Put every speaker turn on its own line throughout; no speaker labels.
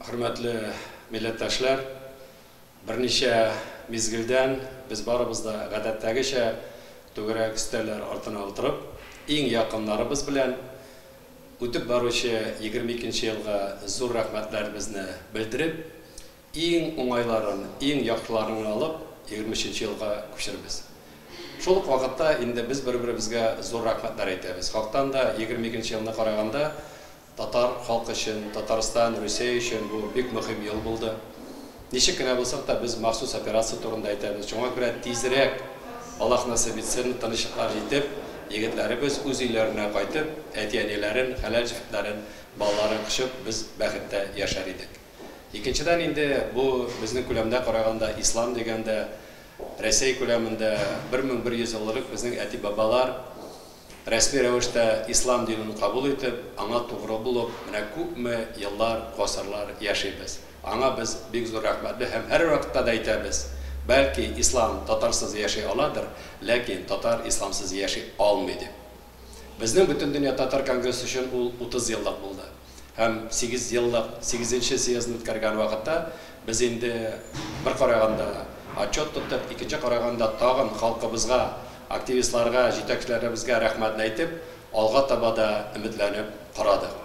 Hürmetli millettaşlar, birnişe mizgilden biz barımızda гадәттәгечә түгәрәк өстәлләр артына утырып, иң якыннарыбыз белән үтеп баручы 22 елга зур рәхмәтләребезне белдереп, иң уңайларын, иң яхшыларын алып 23 елга күчербез. Шул ук вакытта инде без бер-беребезгә зур рәхмәтләр әйтәбез. Хактан да 22 елны караганда Татар халкы өчен, Татарстан, Русия өчен бу бик мөһим ел булды. Ничек кенә булсак та без махсус операция турында әйтәбез. Шуңа күрә тизрәк Аллаһ насыйп итсен, тынычлыклар җитеп, егетләребез үз өйләренә кайтып, әти-әниләрен, хәләл җефетләрен, балаларын кышып, без бәхеттә яшәр идек. Икенчедән инде бу безнең күләмдә караганда ислам дигәндә Россия күләмендә 1100 еллык безнең әти-бабалар рәсми рәвештә ислам динен кабул итеп, аңа тугры булып, менә күпме еллар, гасырлар яшибез. Аңа без бик зур рәхмәтле һәм һәр вакытта да әйтәбез. Бәлки ислам татарсыз яши аладыр, ләкин татар исламсыз яши алмый дип. Безнең бөтен дөнья татар конгрессы өчен ул 30 еллык булды. Һәм 8 еллык 8нче съездны үткәргән вакытта без инде бер караганда отчет тотып, икенче караганда тагын халкыбызга, активистларга, җитәкчеләребезгә рәхмәт әйтеп, алга таба да өметләнеп карадык.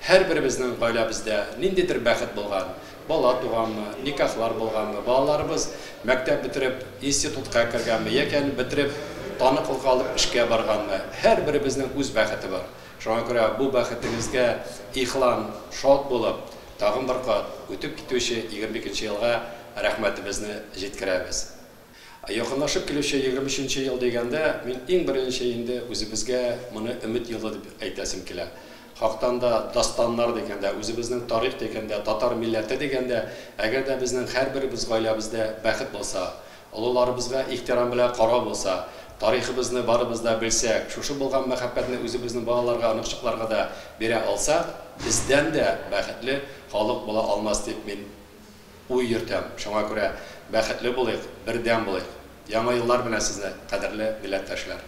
Һәр беребезнең гаиләбездә ниндидер бәхет булган, бала туганмы, никахлар булганмы, балаларыбыз мәктәп бетереп, институтка кергәнме, яки бетереп, таныклык алып эшкә барганмы, һәр беребезнең үз бәхете бар. Шуңа күрә бу бәхетегезгә ихлан, шат булып, тагын бер кат үтеп китүче 22 елга рәхмәтебезне җиткерәбез. Якынлашып килүче 23 ел дигәндә, мин иң беренче инде үзебезгә моны өмет елы дип әйтәсем килә. Хактан да дастаннар дигәндә, үзебезнең тарих дигәндә, татар милләте дигәндә, әгәр дә безнең һәрберебез гаиләбездә бәхет булса, олыларыбызга ихтирам белән карап булса, тарихыбызны барыбыз да белсәк, шушы булган мәхәббәтне үзебезнең балаларга, анычлыкларга да бирә алсак, бездән дә бәхетле халык була алмас дип мин уй йөртәм. Шуңа күрә бәхетле булыйк, бердәм булыйк. Яңа еллар белән сезне, кадерле милләттәшләр.